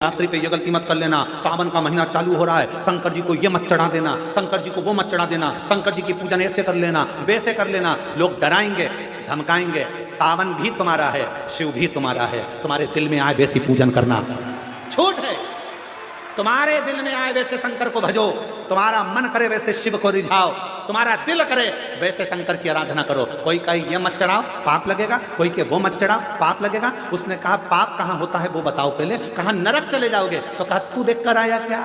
रात्रि पे ये गलती मत कर लेना, सावन का महीना चालू हो रहा है, शंकर जी को ये मत चढ़ा देना, शंकर जी को वो मत चढ़ा देना, शंकर जी की पूजन ऐसे कर लेना, वैसे कर लेना। लोग डराएंगे, धमकाएंगे। सावन भी तुम्हारा है, शिव भी तुम्हारा है। तुम्हारे दिल में आए वैसी पूजन करना, छूट है। तुम्हारे दिल में आए वैसे शंकर को भजो, तुम्हारा मन करे वैसे शिव को रिझाओ, तुम्हारा दिल करे वैसे शंकर की आराधना करो। कोई कहे ये मत चढ़ाओ पाप लगेगा, कोई के वो मत चढ़ाओ पाप लगेगा। उसने कहा पाप कहाँ होता है वो बताओ पहले। कहा नरक चले जाओगे, तो कहा तू देख कर आया क्या?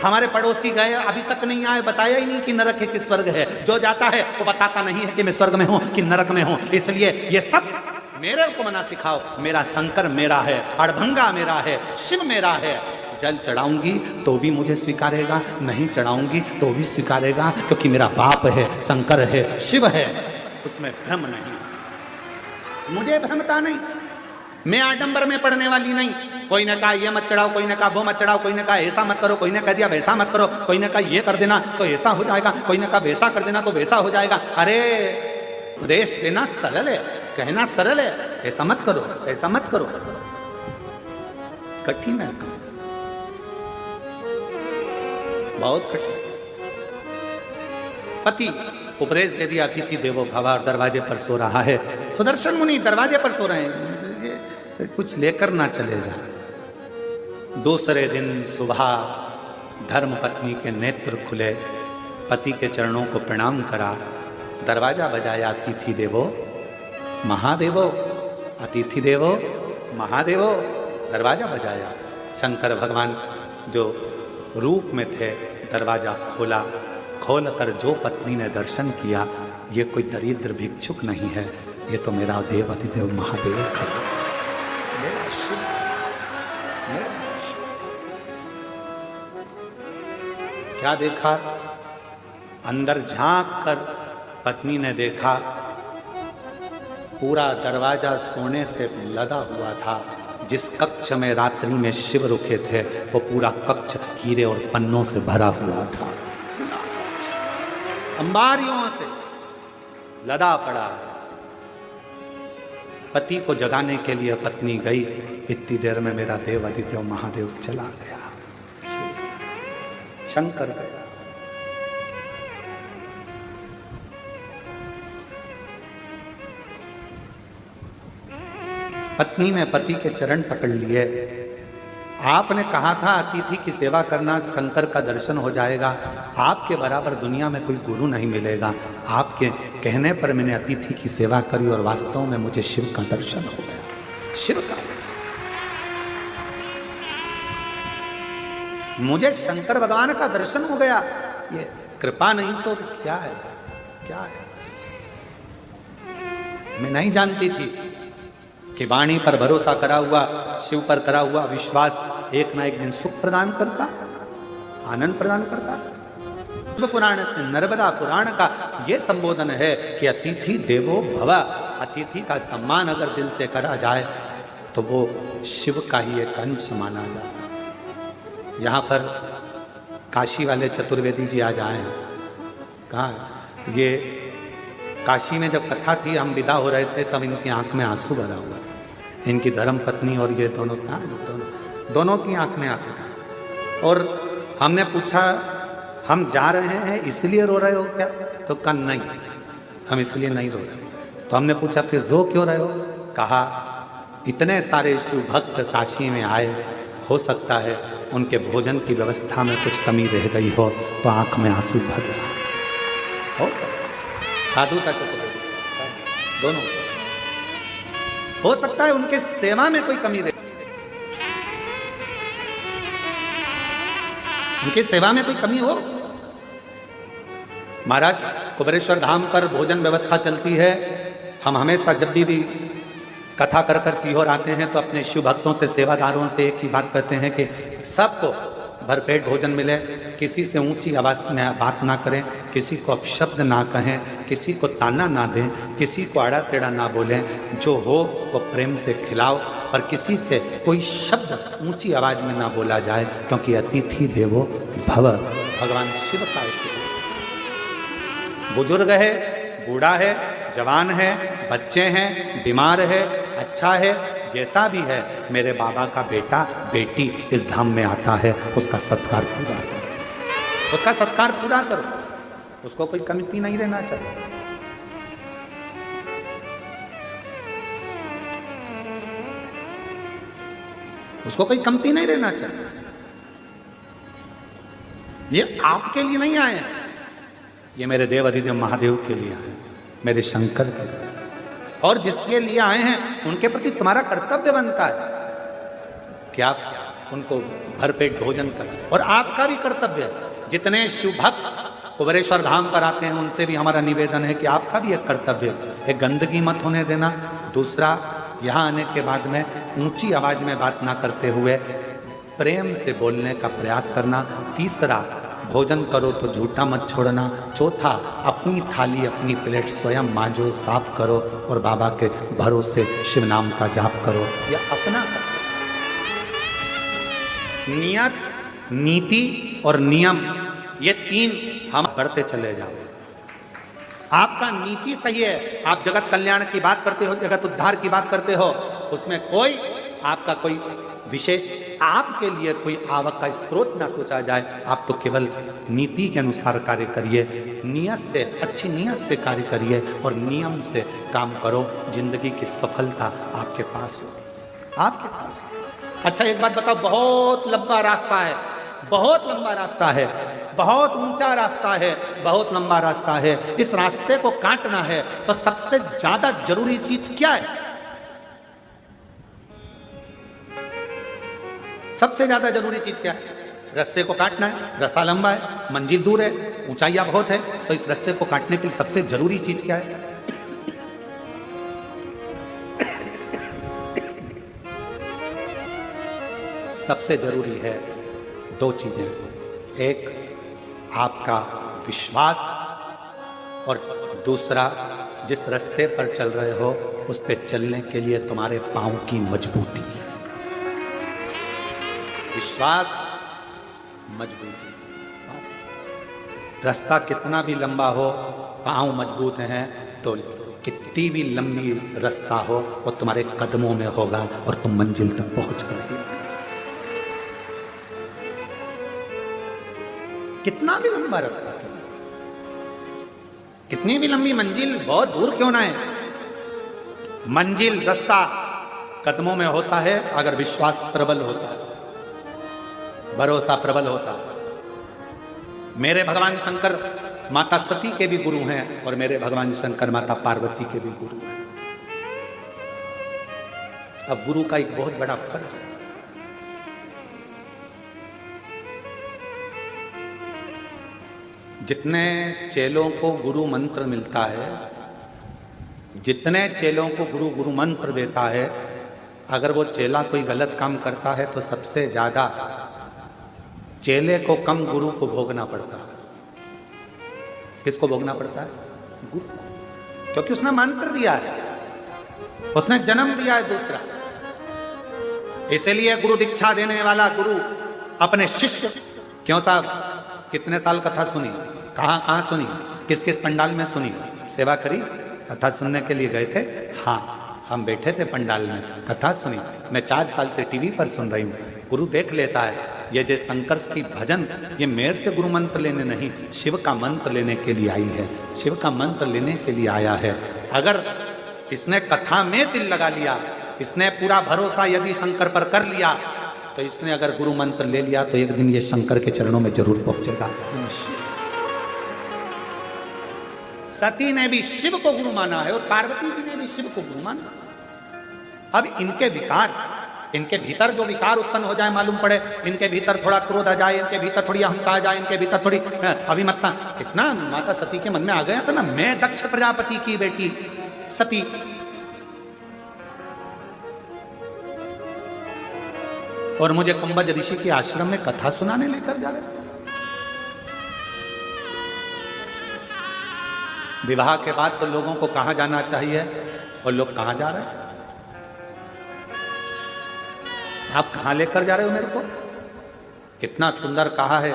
हमारे पड़ोसी गए अभी तक नहीं आए, बताया ही नहीं कि नरक है कि स्वर्ग है। जो जाता है वो बताता नहीं है कि मैं स्वर्ग में हूं कि नरक में हूं। इसलिए ये सब मेरे को मना सिखाओ। मेरा शंकर मेरा है, अड़भंगा मेरा है, शिव मेरा है। जल चढ़ाऊंगी तो भी मुझे स्वीकारेगा, नहीं चढ़ाऊंगी तो भी स्वीकारेगा, क्योंकि मेरा बाप है, शंकर है, शिव है। उसमें भ्रम नहीं, मुझे भ्रमता नहीं। मैं आडंबर में पड़ने वाली नहीं। कोई ने कहा ये मत चढ़ाओ, कोई ने कहा वो मत चढ़ाओ, कोई ने कहा ऐसा मत करो, कोई ने कह दिया वैसा मत करो, कोई ने कहा ये कर देना तो ऐसा हो जाएगा, कोई ने कहा वैसा कर देना तो वैसा हो जाएगा। अरे उपदेश देना सरल है, कहना सरल है। ऐसा मत करो, ऐसा मत करो, कठिन है, बहुत कठिन। पति उपदेश दे दिया, अतिथि देवो भव, दरवाजे पर सो रहा है। सुदर्शन मुनि दरवाजे पर सो रहे हैं, कुछ लेकर ना चले जा। दूसरे दिन सुबह धर्म पत्नी के नेत्र खुले, पति के चरणों को प्रणाम करा, दरवाजा बजाया। अतिथि देवो महादेवो, अतिथि देवो महादेवो, दरवाजा बजाया। शंकर भगवान जो रूप में थे दरवाजा खोला। खोल कर जो पत्नी ने दर्शन किया, ये कोई दरिद्र भिक्षुक नहीं है, ये तो मेरा देव अतिदेव महादेव है। क्या देखा? अंदर झांक कर पत्नी ने देखा पूरा दरवाजा सोने से लदा हुआ था। जिस कक्ष में रात्रि में शिव रुके थे वो पूरा कक्ष हीरे और पन्नों से भरा हुआ था, अंबारियों से लदा पड़ा। पति को जगाने के लिए पत्नी गई, इतनी देर में मेरा देव अतिदेव महादेव चला गया, शंकर गया। पत्नी ने पति के चरण पकड़ लिए। आपने कहा था अतिथि की सेवा करना, शंकर का दर्शन हो जाएगा। आपके बराबर दुनिया में कोई गुरु नहीं मिलेगा। आपके कहने पर मैंने अतिथि की सेवा करी और वास्तव में मुझे शिव का दर्शन हो गया। शिव का मुझे शंकर भगवान का दर्शन हो गया। ये कृपा नहीं तो क्या है? क्या है? मैं नहीं जानती थी कि वाणी पर भरोसा करा हुआ, शिव पर करा हुआ विश्वास एक ना एक दिन सुख प्रदान करता, आनंद प्रदान करता। शिव पुराण से नर्मदा पुराण का यह संबोधन है कि अतिथि देवो भव। अतिथि का सम्मान अगर दिल से करा जाए तो वो शिव का ही एक अंश माना जाए। यहाँ पर काशी वाले चतुर्वेदी जी आज आए हैं। कहाँ? ये काशी में जब कथा थी, हम विदा हो रहे थे, तब इनकी आंख में आंसू भरा हुआ। इनकी धर्म पत्नी और ये दोनों दोनों की आंख में आंसू था। और हमने पूछा हम जा रहे हैं इसलिए रो रहे हो क्या? तो कहा नहीं, हम इसलिए नहीं रो रहे। तो हमने पूछा फिर रो क्यों रहे हो? कहा इतने सारे शिव भक्त काशी में आए, हो सकता है उनके भोजन की व्यवस्था में कुछ कमी रह गई हो तो आंख में आंसू भर रहा हो सकता। साधु का चतुर्वेदी दोनों हो सकता है उनके सेवा में कोई कमी रहे, उनकी सेवा में कोई कमी हो। महाराज कुबेरेश्वर धाम पर भोजन व्यवस्था चलती है। हम हमेशा जब भी कथा कर कर सीहोर आते हैं तो अपने शिव भक्तों से, सेवादारों से एक ही बात करते हैं कि सबको भरपेट भोजन मिले, किसी से ऊंची आवाज में बात ना करें, किसी को अपशब्द ना कहें, किसी को ताना ना दें, किसी को आड़ा टेढ़ा ना बोलें, जो हो वो प्रेम से खिलाओ, पर किसी से कोई शब्द ऊंची आवाज में ना बोला जाए, क्योंकि अतिथि देवो भव, भगवान शिव का बुजुर्ग है, बूढ़ा है, जवान है, बच्चे हैं, बीमार है, अच्छा है, जैसा भी है मेरे बाबा का बेटा बेटी इस धाम में आता है, उसका सत्कार पूरा करो, उसका सत्कार पूरा करो, उसको कोई कमी नहीं रहना चाहिए। उसको कोई कमती नहीं रहना चाहिए। ये आपके लिए नहीं आए हैं, ये मेरे देव अधिदेव महादेव के लिए आए, मेरे शंकर के लिए। और जिसके लिए आए हैं उनके प्रति तुम्हारा कर्तव्य बनता है कि आप उनको भरपेट भोजन करें। और आपका भी कर्तव्य है, जितने शिव भक्त कुबेरेश्वर धाम पर आते हैं उनसे भी हमारा निवेदन है कि आपका भी एक कर्तव्य है, एक गंदगी मत होने देना। दूसरा, यहाँ आने के बाद में ऊंची आवाज में बात ना करते हुए प्रेम से बोलने का प्रयास करना। तीसरा, भोजन करो तो झूठा मत छोड़ना। चौथा, अपनी थाली अपनी प्लेट स्वयं मांजो, साफ करो और बाबा के भरोसे शिव नाम का जाप करो। यह अपना नियत, नीति और नियम, ये तीन हम करते चले जाओ। आपका नीति सही है, आप जगत कल्याण की बात करते हो, जगत उद्धार की बात करते हो, उसमें कोई आपका कोई विशेष आपके लिए कोई आवक का स्रोत ना सोचा जाए। आप तो केवल नीति के अनुसार कार्य करिए, नियत से, अच्छी नियत से कार्य करिए और नियम से काम करो। जिंदगी की सफलता आपके पास हो, आपके पास हो। अच्छा एक बात बताओ, बहुत लंबा रास्ता है, बहुत लंबा रास्ता है, बहुत ऊंचा रास्ता है, बहुत लंबा रास्ता है। इस रास्ते को काटना है तो सबसे ज्यादा जरूरी चीज क्या है? सबसे ज्यादा जरूरी चीज क्या है? रास्ते को काटना है। रास्ता लंबा है, मंजिल दूर है, ऊंचाइयां बहुत है, तो इस रास्ते को काटने के लिए सबसे जरूरी चीज क्या है? सबसे जरूरी है दो चीजें, एक आपका विश्वास और दूसरा जिस रास्ते पर चल रहे हो उस पर चलने के लिए तुम्हारे पांव की मजबूती। विश्वास, मजबूती। रास्ता कितना भी लंबा हो, पांव मजबूत हैं तो कितनी भी लंबी रास्ता हो वो तुम्हारे कदमों में होगा और तुम मंजिल तक पहुंच पाओगे। कितना भी लंबा रास्ता, कितनी भी लंबी मंजिल बहुत दूर क्यों ना है, मंजिल रास्ता कदमों में होता है अगर विश्वास प्रबल होता है, भरोसा प्रबल होता है। मेरे भगवान शंकर माता सती के भी गुरु हैं और मेरे भगवान शंकर माता पार्वती के भी गुरु हैं। अब गुरु का एक बहुत बड़ा फर्ज है, जितने चेलों को गुरु मंत्र मिलता है, जितने चेलों को गुरु गुरु मंत्र देता है, अगर वो चेला कोई गलत काम करता है तो सबसे ज्यादा चेले को कम गुरु को भोगना पड़ता है। किसको भोगना पड़ता है? गुरु को, क्योंकि उसने मंत्र दिया है, उसने जन्म दिया है दूसरा। इसलिए गुरु दीक्षा देने वाला गुरु अपने शिष्य, क्यों साहब कितने साल कथा सुनी, कहाँ कहाँ सुनी, किस किस पंडाल में सुनी, सेवा करी, कथा सुनने के लिए गए थे? हाँ, हम बैठे थे पंडाल में, कथा सुनी। मैं 4 साल से टीवी पर सुन रही हूँ। गुरु देख लेता है ये जो शंकर की भजन, ये मेरे से गुरु मंत्र लेने नहीं, शिव का मंत्र लेने के लिए आई है, शिव का मंत्र लेने के लिए आया है। अगर इसने कथा में दिल लगा लिया, इसने पूरा भरोसा यदि शंकर पर कर लिया, तो इसने अगर गुरु मंत्र ले लिया तो एक दिन ये शंकर के चरणों में जरूर पहुंचेगा। सती ने भी शिव को गुरु माना है और पार्वती जी ने भी शिव को गुरु माना। अब इनके विकार, इनके भीतर जो विकार उत्पन्न हो जाए, मालूम पड़े इनके भीतर थोड़ा क्रोध आ जाए, इनके भीतर थोड़ी अहंता आ जाए, इनके भीतर थोड़ी अभिमत्ता, कितना माता सती के मन में आ गया था ना, मैं दक्ष प्रजापति की बेटी सती, और मुझे कुंभज ऋषि के आश्रम में कथा सुनाने लेकर जा रहे। विवाह के बाद तो लोगों को कहां जाना चाहिए और लोग कहां जा रहे हैं? आप कहां लेकर जा रहे हो मेरे को? कितना सुंदर कहा है,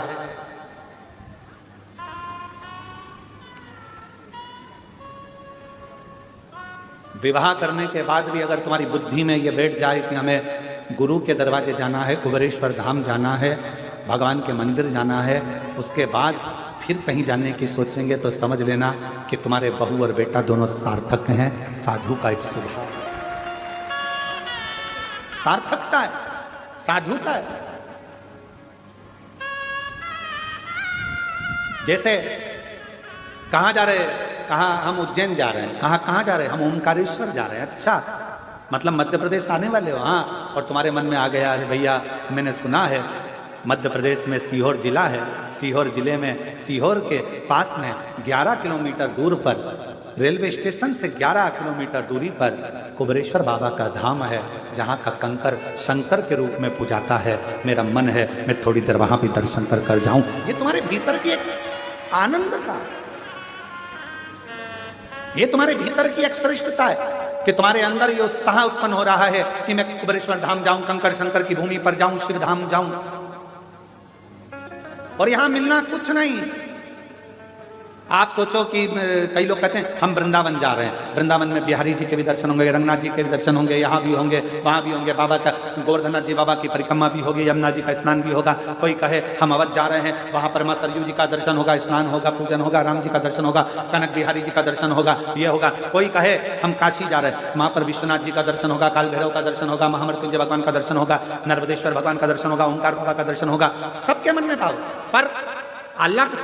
विवाह करने के बाद भी अगर तुम्हारी बुद्धि में ये बैठ जाए कि हमें गुरु के दरवाजे जाना है, कुबेरेश्वर धाम जाना है, भगवान के मंदिर जाना है, उसके बाद फिर कहीं जाने की सोचेंगे, तो समझ लेना कि तुम्हारे बहू और बेटा दोनों सार्थक हैं। साधु का एक स्वभाव सार्थकता है, साधुता है। जैसे कहाँ जा रहे, कहाँ हम उज्जैन जा रहे हैं, कहाँ जा रहे हैं, हम ओमकारेश्वर जा रहे हैं। अच्छा, मतलब मध्य प्रदेश आने वाले हो? हाँ। और तुम्हारे मन में आ गया, अरे भैया मैंने सुना है मध्य प्रदेश में सीहोर जिला है, सीहोर जिले में सीहोर के पास में 11 किलोमीटर दूर पर, रेलवे स्टेशन से 11 किलोमीटर दूरी पर कुबेरेश्वर बाबा का धाम है, जहाँ का कंकर शंकर के रूप में पूजाता है। मेरा मन है मैं थोड़ी देर वहाँ भी दर्शन कर जाऊं। ये तुम्हारे भीतर की एक आनंद का, ये तुम्हारे भीतर की एक श्रेष्ठता है कि तुम्हारे अंदर ये उत्साह उत्पन्न हो रहा है कि मैं कुबेरेश्वर धाम जाऊं, कंकर शंकर की भूमि पर जाऊं, शिव धाम जाऊं। और यहां मिलना कुछ नहीं। आप सोचो कि कई लोग कहते हैं हम वृंदावन जा रहे हैं, वृंदावन में बिहारी जी के भी दर्शन होंगे, रंगनाथ जी के भी दर्शन होंगे, यहाँ भी होंगे, वहाँ भी होंगे, बाबा का गोवर्धननाथ जी बाबा की परिक्रमा भी होगी, यमुना जी का स्नान भी होगा। कोई कहे हम अवध जा रहे हैं, वहाँ पर मां सरयू जी का दर्शन होगा, स्नान होगा, पूजन होगा, राम जी का दर्शन होगा, कनक बिहारी जी का दर्शन होगा, ये होगा। कोई कहे हम काशी जा रहे हैं, वहाँ पर विश्वनाथ जी का दर्शन होगा, काल भैरव का दर्शन होगा, महामृत्युंजय भगवान का दर्शन होगा, नर्मदेश्वर भगवान का दर्शन होगा, ओंकार बाबा का दर्शन होगा। सबके मन में भाव, पर अलग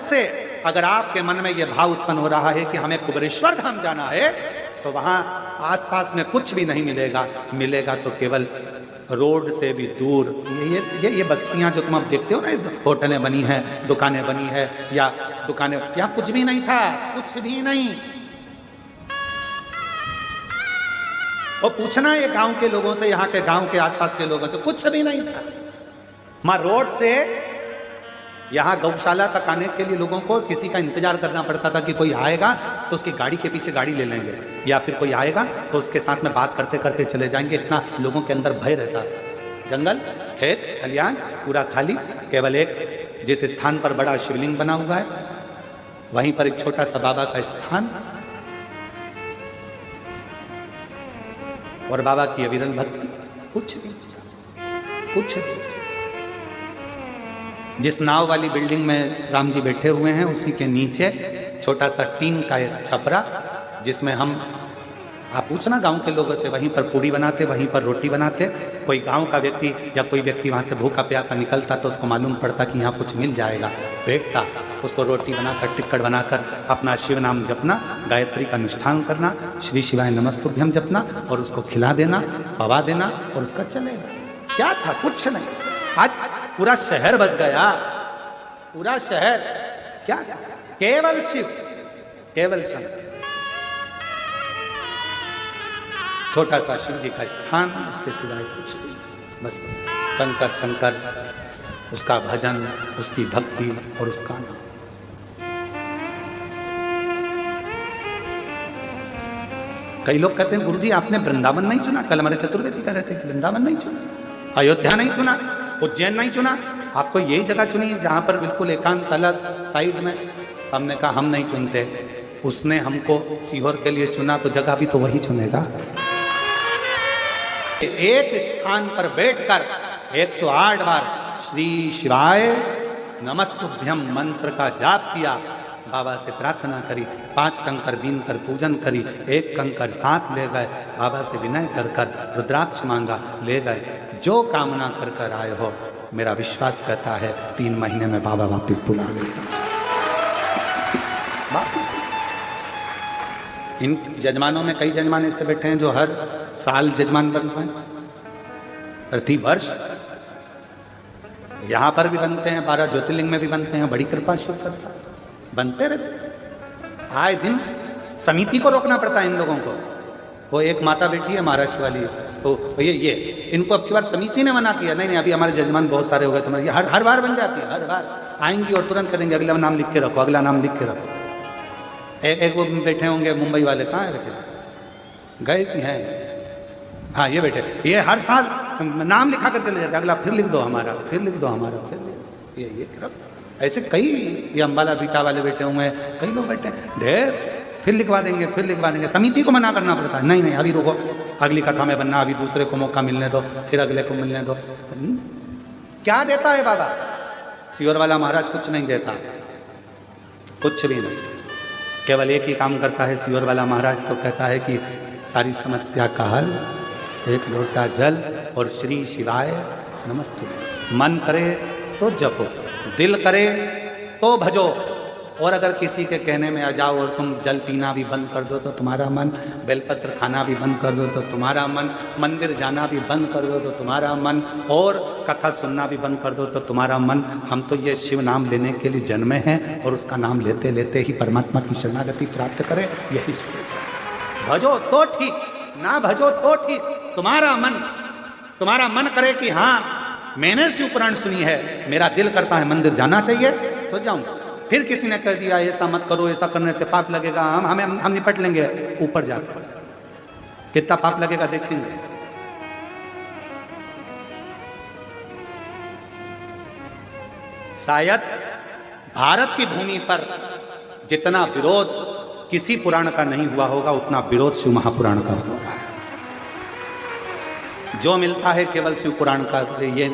से अगर आपके मन में यह भाव उत्पन्न हो रहा है कि हमें कुबेरेश्वर धाम जाना है, तो वहां आसपास में कुछ भी नहीं मिलेगा, मिलेगा तो केवल रोड से भी दूर ये बस्तियां जो तुम अब देखते हो ना, होटलें बनी हैं, दुकानें बनी है, या दुकानें, यहाँ कुछ भी नहीं था, कुछ भी नहीं। और पूछना ये गांव के लोगों से, यहाँ के गांव के आसपास के लोगों से, कुछ भी नहीं था। मां रोड से यहाँ गौशाला तक आने के लिए लोगों को किसी का इंतजार करना पड़ता था कि कोई आएगा तो उसकी गाड़ी के पीछे गाड़ी ले लेंगे, या फिर कोई आएगा तो उसके साथ में बात करते करते चले जाएंगे। इतना लोगों के अंदर भय रहता। जंगल, खेत, खलियान पूरा खाली, केवल एक जिस स्थान पर बड़ा शिवलिंग बना हुआ है, वहीं पर एक छोटा सा बाबा का स्थान, और बाबा की अविरल भक्ति, कुछ भी। जिस नाव वाली बिल्डिंग में राम जी बैठे हुए हैं, उसी के नीचे छोटा सा टीन का एक छपरा, जिसमें हम, आप पूछना गांव के लोगों से, वहीं पर पूड़ी बनाते, वहीं पर रोटी बनाते। कोई गांव का व्यक्ति या कोई व्यक्ति वहां से भूखा प्यासा निकलता तो उसको मालूम पड़ता कि यहाँ कुछ मिल जाएगा, बैठता, उसको रोटी बनाकर, टिक्कड़ बनाकर अपना शिव नाम जपना, गायत्री का अनुष्ठान करना, श्री शिवाय नमस्तुभ्यम जपना, और उसको खिला देना, पवा देना, और उसका चलेगा। क्या था? कुछ नहीं। आज पूरा शहर बस गया, पूरा शहर। क्या? केवल शिव, केवल शंकर। छोटा सा शिव जी का स्थान, उसके सिवाय कुछ नहीं, बस कंकर शंकर, उसका भजन, उसकी भक्ति और उसका नाम। कई लोग कहते हैं गुरुजी आपने वृंदावन नहीं चुना। कल हमारे चतुर्वेदी कह रहे थे कि वृंदावन नहीं चुना, अयोध्या नहीं चुना, उज्जैन नहीं चुना, आपको यही जगह चुनी जहां पर बिल्कुल एकांत अलग साइड में। हमने कहा हम नहीं चुनते, उसने हमको सीहोर के लिए चुना, तो जगह भी तो वही चुनेगा। एक स्थान पर बैठकर 108 बार श्री शिवाय नमस्तुभ्यम मंत्र का जाप किया, बाबा से प्रार्थना करी, 5 कंकर बीन कर पूजन करी, 1 कंकर साथ ले गए, बाबा से विनय कर रुद्राक्ष मांगा, ले गए। जो कामना कर आए हो, मेरा विश्वास कहता है 3 महीने में बाबा वापस बुला लेगा। इन जजमानों में कई जजमान ऐसे बैठे हैं जो हर साल जजमान बन पाए, प्रति वर्ष यहां पर भी बनते हैं, 12 ज्योतिर्लिंग में भी बनते हैं। बड़ी कृपा शिव करता, बनते रहते। आए दिन समिति को रोकना पड़ता है इन लोगों को। वो एक माता बेटी है महाराष्ट्र वाली, तो ये इनको अब की बार समिति ने मना किया, नहीं अभी हमारे जजमान बहुत सारे हो गए, तुम्हारे हर बार बन जाती है, हर बार आएंगी और तुरंत करेंगे अगला नाम लिख के रखो, अगला नाम लिख के रखो। एक वो बैठे होंगे मुंबई वाले, कहाँ रखे गए कि हैं? हाँ ये बैठे, ये हर साल नाम लिखा कर चले जाते, अगला फिर लिख दो हमारा, फिर लिख दो हमारा, फिर लिख, ये ऐसे कई, ये अम्बाला बीटा वाले बैठे हुए हैं, कई लोग बैठे ढेर। फिर लिखवा देंगे, फिर लिखवा देंगे। समिति को मना करना पड़ता है, नहीं नहीं अभी रुको, अगली कथा में बनना, अभी दूसरे को मौका मिलने दो, फिर अगले को मिलने दो। क्या देता है बाबा? सियोर वाला महाराज कुछ नहीं देता, कुछ भी नहीं, केवल एक ही काम करता है सियोर वाला महाराज, तो कहता है कि सारी समस्या का हल, एक लोटा जल और श्री शिवाय नमस्तु। मन करे तो जपो, दिल करे तो भजो, और अगर किसी के कहने में आ जाओ और तुम जल पीना भी बंद कर दो तो तुम्हारा मन, बेलपत्र खाना भी बंद कर दो तो तुम्हारा मन, मंदिर जाना भी बंद कर दो तो तुम्हारा मन, और कथा सुनना भी बंद कर दो तो तुम्हारा मन। हम तो ये शिव नाम लेने के लिए जन्मे हैं और उसका नाम लेते लेते ही परमात्मा की शरणागति प्राप्त करें, यही भजो तो ठीक, ना भजो तो ठीक। तुम्हारा मन करे कि हाँ मैंने शिव पुराण सुनी है, मेरा दिल करता है मंदिर जाना चाहिए तो जाऊंगा। फिर किसी ने कह दिया ऐसा मत करो, ऐसा करने से पाप लगेगा, हम निपट लेंगे ऊपर जाकर, कितना पाप लगेगा देखेंगे। शायद भारत की भूमि पर जितना विरोध किसी पुराण का नहीं हुआ होगा, उतना विरोध शिव महापुराण का हुआ है। जो मिलता है केवल शिव पुराण का, ये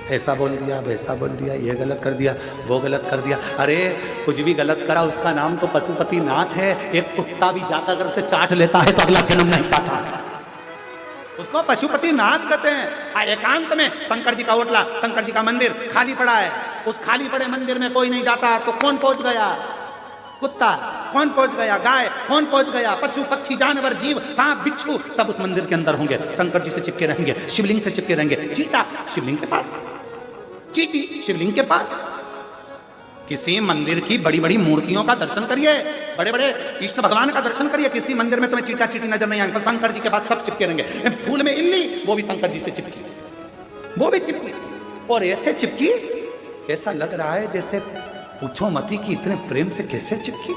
ऐसा बोल दिया, वैसा बोल दिया, ये गलत कर दिया, वो गलत कर दिया। अरे कुछ भी गलत करा, उसका नाम तो पशुपति नाथ है। एक कुत्ता भी जाकर अगर उसे चाट लेता है तो अगला जन्म नहीं पाता, उसको पशुपति नाथ कहते हैं। एकांत में शंकर जी का ओटला, शंकर जी का मंदिर खाली पड़ा है, उस खाली पड़े मंदिर में कोई नहीं जाता तो कौन पहुंच गया? कुत्ता। कौन पहुंच गया? गाय। कौन पहुंच गया? पशु पक्षी जानवर जीव सांप बिच्छू सब उस मंदिर के अंदर होंगे, शंकर जी से चिपके रहेंगे, शिवलिंग से चिपके रहेंगे। चीता शिवलिंग के पास, चींटी शिवलिंग के पास। किसी मंदिर की बड़ी बड़ी मूर्तियों का दर्शन करिए, बड़े बड़े इष्ट भगवान का दर्शन करिए, किसी मंदिर में तुम्हें चीटा चीटी नजर नहीं आएंगे, शंकर जी के पास सब चिपके रहेंगे। फूल में इल्ली, वो भी शंकर जी से चिपकी, वो भी चिपकी, और ऐसे चिपकी ऐसा लग रहा है जैसे पूछो मती कि इतने प्रेम से कैसे चिपकी।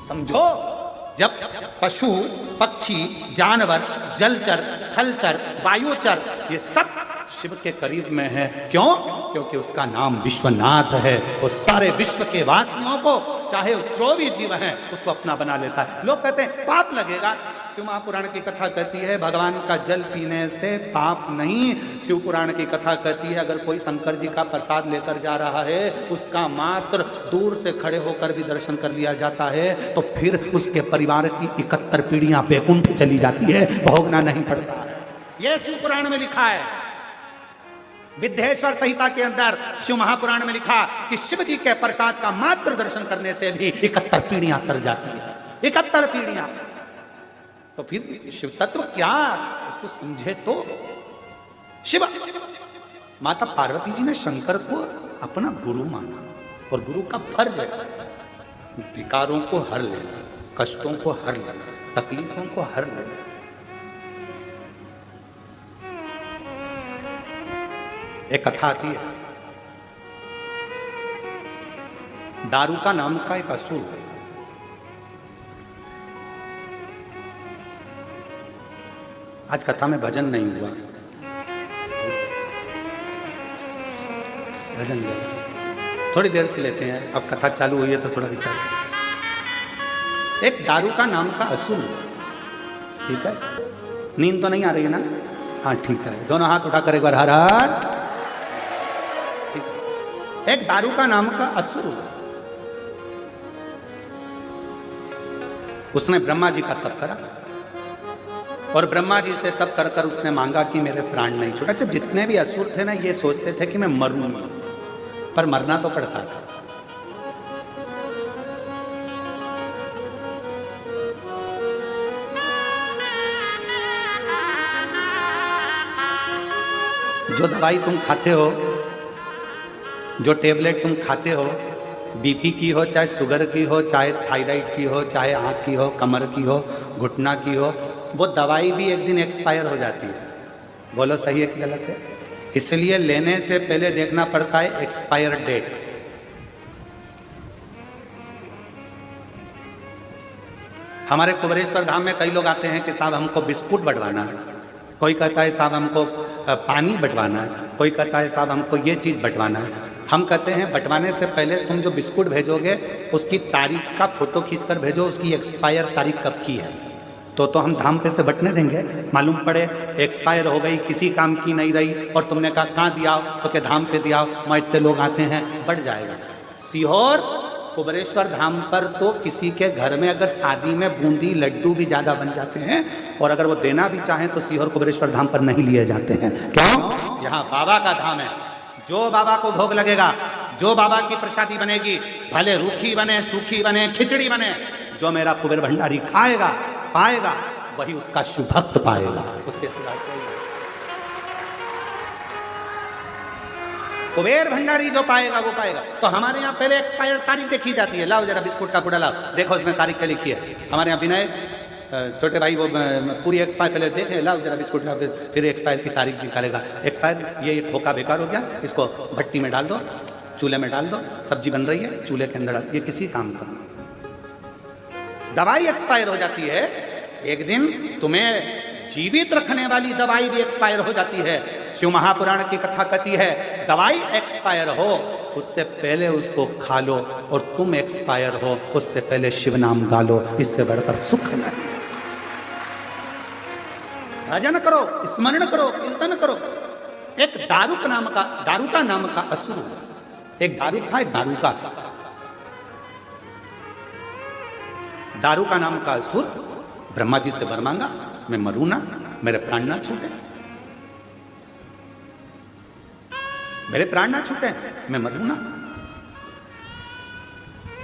समझो, जब पशु पक्षी जानवर जलचर थलचर वायुचर ये सब शिव के करीब में है, क्यों? क्योंकि उसका नाम विश्वनाथ है। वो सारे विश्व के वासियों को, चाहे जो भी जीव है, उसको अपना बना लेता है। लोग कहते हैं पाप लगेगा, शिव महापुराण की कथा कहती है भगवान का जल पीने से पाप नहीं। शिव पुराण की कथा कहती है अगर कोई शंकर जी का प्रसाद लेकर जा रहा है, उसका मात्र दूर से खड़े होकर भी दर्शन कर लिया जाता है, तो फिर उसके परिवार की 71 पीढ़ियां बैकुंठ चली जाती है, भोगना नहीं पड़ता है। यह शिव पुराण में लिखा है। विद्येश्वर संहिता के अंदर शिव महापुराण में लिखा कि शिव जी के प्रसाद का मात्र दर्शन करने से भी 71 पीढ़ियां तर जाती है, 71 पीढ़ियां। तो फिर शिव तत्व क्या, उसको समझे तो। शिव माता पार्वती जी ने शंकर को अपना गुरु माना, और गुरु का फर्ज है विकारों को हर लेना, कष्टों को हर लेना, तकलीफों को हर लेना। एक कथा आती है, दारूका नाम का एक असुर है। आज कथा में भजन नहीं हुआ, भजन ले थोड़ी देर से लेते हैं, अब कथा चालू हुई है तो थोड़ा विचार। एक दारूका नाम का असुर, ठीक है, नींद तो नहीं आ रही है ना? हाँ ठीक है, दोनों हाथ उठाकर एक बार हर हर। एक दारूका नाम का असुर, उसने ब्रह्मा जी का तप करा, और ब्रह्मा जी से तप कर कर उसने मांगा कि मेरे प्राण नहीं छूटे। अच्छा, जितने भी असुर थे ना, ये सोचते थे कि मैं मरूंगा, पर मरना तो पड़ता था। जो दवाई तुम खाते हो, जो टेबलेट तुम खाते हो, बीपी की हो, चाहे शुगर की हो, चाहे थायराइड की हो, चाहे आँख की हो, कमर की हो, घुटना की हो, वो दवाई भी एक दिन एक्सपायर हो जाती है। बोलो सही है कि गलत है? इसलिए लेने से पहले देखना पड़ता है एक्सपायर डेट। हमारे कुबरेश्वर धाम में कई लोग आते हैं कि साहब हमको बिस्कुट बंटवाना है, कोई कहता है साहब हमको पानी बंटवाना है, कोई कहता है साहब हमको ये चीज़ बंटवाना है। हम कहते हैं बंटवाने से पहले तुम जो बिस्कुट भेजोगे उसकी तारीख का फोटो खींचकर भेजो, उसकी एक्सपायर तारीख कब की है। तो हम धाम पे से बटने देंगे, मालूम पड़े एक्सपायर हो गई, किसी काम की नहीं रही, और तुमने कहा कहाँ दिया तो क्या धाम पे दिया, वहाँ इतने लोग आते हैं, बढ़ जाएगा। सीहोर कुबेरेश्वर धाम पर तो किसी के घर में अगर शादी में बूंदी लड्डू भी ज़्यादा बन जाते हैं, और अगर वो देना भी चाहें तो सीहोर कुबेरेश्वर धाम पर नहीं लिए जाते हैं। क्यों? यहाँ बाबा का धाम है। जो बाबा को भोग लगेगा, जो बाबा की प्रसादी बनेगी, भले रूखी बने, सूखी बने, खिचड़ी बने, जो मेरा कुबेर भंडारी खाएगा पाएगा वही उसका शुभ भक्त पाएगा, उसके सिवा कोई नहीं। कुबेर भंडारी जो पाएगा वो पाएगा। तो हमारे यहाँ पहले एक्सपायर तारीख देखी जाती है। लाओ जरा बिस्कुट का पूरा लाओ, देखो इसमें तारीख क्या लिखी है। हमारे यहाँ विनय छोटे भाई वो पूरी एक्सपायर पहले देखे, लाओ जरा बिस्कुट लाओ, फिर एक्सपायर की तारीख निकालेगा। एक्सपायर, ये खोखा बेकार हो गया, इसको भट्टी में डाल दो, चूल्हे में डाल दो, सब्जी बन रही है चूल्हे के अंदर डाल, ये किसी काम का। दवाई एक्सपायर हो जाती है, एक दिन तुम्हें जीवित रखने वाली दवाई भी एक्सपायर हो जाती है। शिव महापुराण की कथा कहती है दवाई एक्सपायर हो उससे पहले उसको खा लो, और तुम एक्सपायर हो उससे पहले शिव नाम गा लो, इससे बढ़कर सुख नहीं। भजन करो, स्मरण करो, कीर्तन करो। एक दारुका नाम का असुर, एक दारुक था, एक दारुका नाम का असुर ब्रह्मा जी से वर मांगा, मैं मरूं ना, मेरे प्राण ना छूटे, मेरे प्राण ना छूटे, मैं मरूं ना।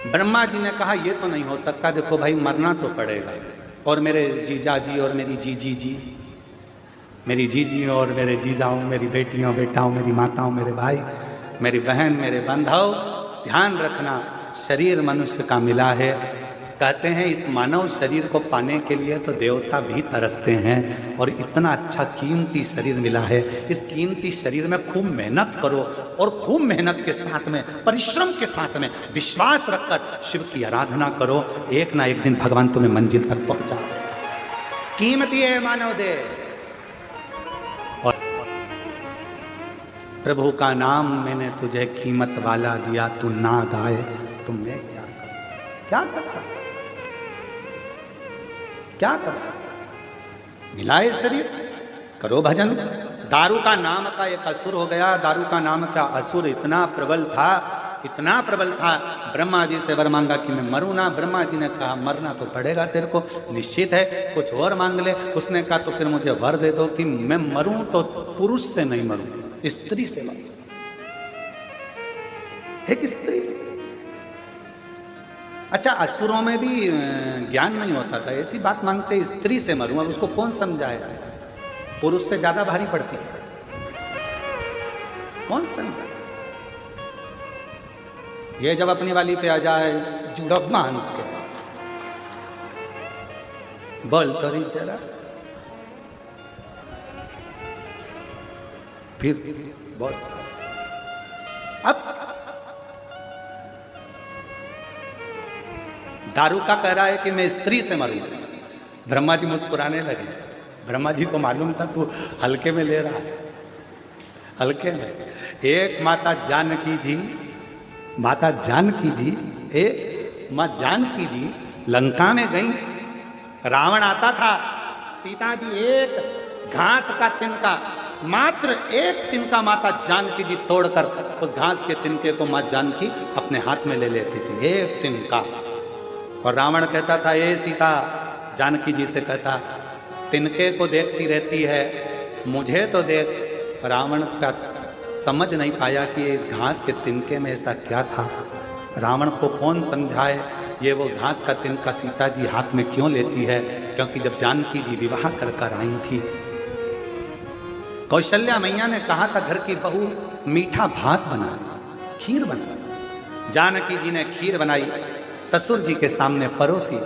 ब्रह्मा जी ने कहा ये तो नहीं हो सकता, देखो भाई मरना तो पड़ेगा, और मेरे जीजा जी और मेरी जीजी जी, मेरी जीजी और मेरे जीजाओं, मेरी बेटियों बेटाओं, मेरी माताओं, मेरे भाई, मेरी बहन, मेरे बंधुओं, ध्यान रखना शरीर मनुष्य का मिला है। कहते हैं इस मानव शरीर को पाने के लिए तो देवता भी तरसते हैं, और इतना अच्छा कीमती शरीर मिला है, इस कीमती शरीर में खूब मेहनत करो, और खूब मेहनत के साथ में, परिश्रम के साथ में, विश्वास रखकर शिव की आराधना करो, एक ना एक दिन भगवान तुम्हें मंजिल तक पहुंचा। कीमती है मानव देह, और प्रभु का नाम मैंने तुझे कीमत वाला दिया, तू ना गाए तुमने क्या कर सकते, क्या कर सकते। मिलाए शरीर, करो भजन। दारू का नाम का एक असुर हो गया। दारू का नाम का असुर इतना प्रबल था, इतना प्रबल था, ब्रह्मा जी से वर मांगा कि मैं मरूं ना। ब्रह्मा जी ने कहा मरना तो पड़ेगा तेरे को, निश्चित है, कुछ और मांग ले। उसने कहा तो फिर मुझे वर दे दो कि मैं मरूं तो पुरुष से नहीं मरूं, स्त्री से मरूं, एक स्त्री से। अच्छा, असुरों में भी ज्ञान नहीं होता था, ऐसी बात मांगते स्त्री से मरूं, अब उसको कौन समझाएगा, पुरुष से ज्यादा भारी पड़ती है, कौन समझाए। ये जब अपनी वाली पे आ जाए जुड़ब मान के बोल करी जरा, फिर बोल। अब दारू का कह रहा है कि मैं स्त्री से मरूं। ब्रह्मा जी मुस्कुराने लगे। ब्रह्मा जी को मालूम था तू हल्के में ले रहा है, हल्के में। एक माता जानकी जी, माता जानकी जी, एक माँ जानकी जी लंका में गई, रावण आता था, सीता जी एक घास का तिनका, मात्र एक तिनका माता जानकी जी तोड़कर उस घास के तिनके को माँ जानकी अपने हाथ में ले लेती थी, एक तिनका। और रावण कहता था ए सीता, जानकी जी से कहता तिनके को देखती रहती है, मुझे तो देख। रावण का समझ नहीं पाया कि इस घास के तिनके में ऐसा क्या था। रावण को कौन समझाए ये वो घास का तिनका सीता जी हाथ में क्यों लेती है, क्योंकि जब जानकी जी विवाह कर कर आई थी, कौशल्या मैया ने कहा था घर की बहू मीठा भात बना, खीर बना। जानकी जी ने खीर बनाई, ससुर जी के सामने परोसी।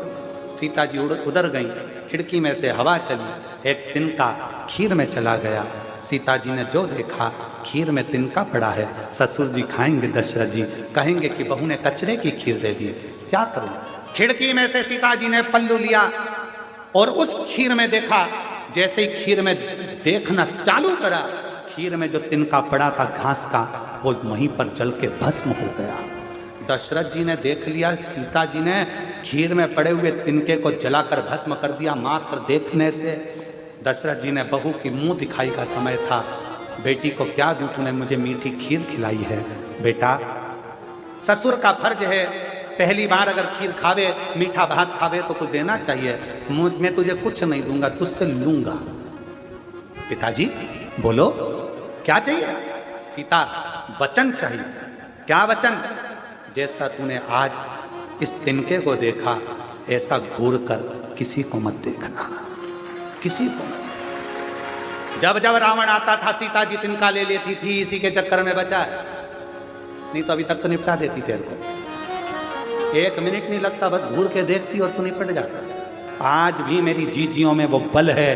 सीता जी उधर गई, खिड़की में से हवा चली, एक तिनका खीर में चला गया। सीता जी ने जो देखा, खीर में तिनका पड़ा है। ससुर जी खाएंगे, दशरथ जी कहेंगे कि बहू ने कचरे की खीर दे दी, क्या करूं। खिड़की में से सीता जी ने पल्लू लिया और उस खीर में देखा। जैसे ही खीर में देखना चालू करा, खीर में जो तिनका पड़ा था घास का, वो वहीं पर जल के भस्म हो गया। दशरथ जी ने देख लिया, सीता जी ने खीर में पड़े हुए तिनके को जलाकर भस्म कर दिया मात्र देखने से। दशरथ जी ने बहू की मुंह दिखाई का समय था, बेटी को क्या दूं, तूने मुझे मीठी खीर खिलाई है। बेटा, ससुर का फर्ज है पहली बार अगर खीर खावे, मीठा भात खावे तो कुछ देना चाहिए। मैं तुझे कुछ नहीं दूंगा, तुझसे लूंगा। पिताजी बोलो क्या चाहिए? सीता, वचन चाहिए। क्या वचन? जैसा तूने आज इस तिनके को देखा, ऐसा घूर कर किसी को मत देखना, किसी को मत। जब जब रावण आता था सीता जी तिनका ले लेती थी, इसी के चक्कर में बचा है, नहीं तो अभी तक तो निपटा देती तेरे को। 1 मिनट नहीं लगता, बस घूर के देखती और तू निपट जाता। आज भी मेरी जीजियों में वो बल है।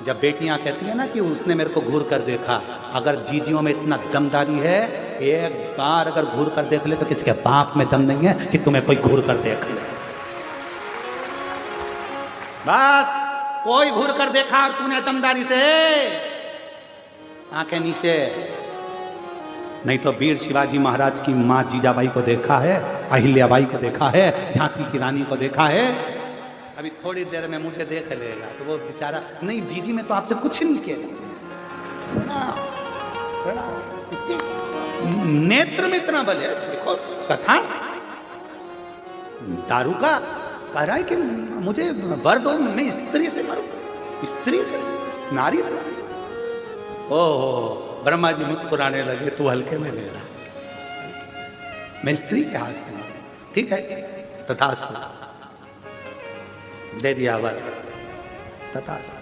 जब बेटियां कहती है ना कि उसने मेरे को घूर कर देखा, अगर जीजियों में इतना दमदारी है, एक बार अगर घूर कर देख ले तो किसके बाप में दम नहीं है कि तुम्हें कोई घूर कर देख ले। बस कोई घूर कर देखा और तूने दमदारी से आंखें नीचे। नहीं तो वीर शिवाजी महाराज की मां जीजाबाई को देखा है, अहिल्याबाई को देखा है, झांसी की रानी को देखा है। अभी थोड़ी देर में मुझे देख लेगा तो वो बेचारा, नहीं जीजी मैं तो आपसे कुछ नहीं किया। नेत्र में इतना बल है। देखो कथा, दारू का कह रहा है कि मुझे वर दो, मैं स्त्री से मरूं, स्त्री से, नारी से। ओह, ब्रह्मा जी मुस्कुराने लगे, तू हल्के में ले रहा, मैं स्त्री के हाथ से। ठीक है, तथास्तु, दे दिया वर, तथास्तु।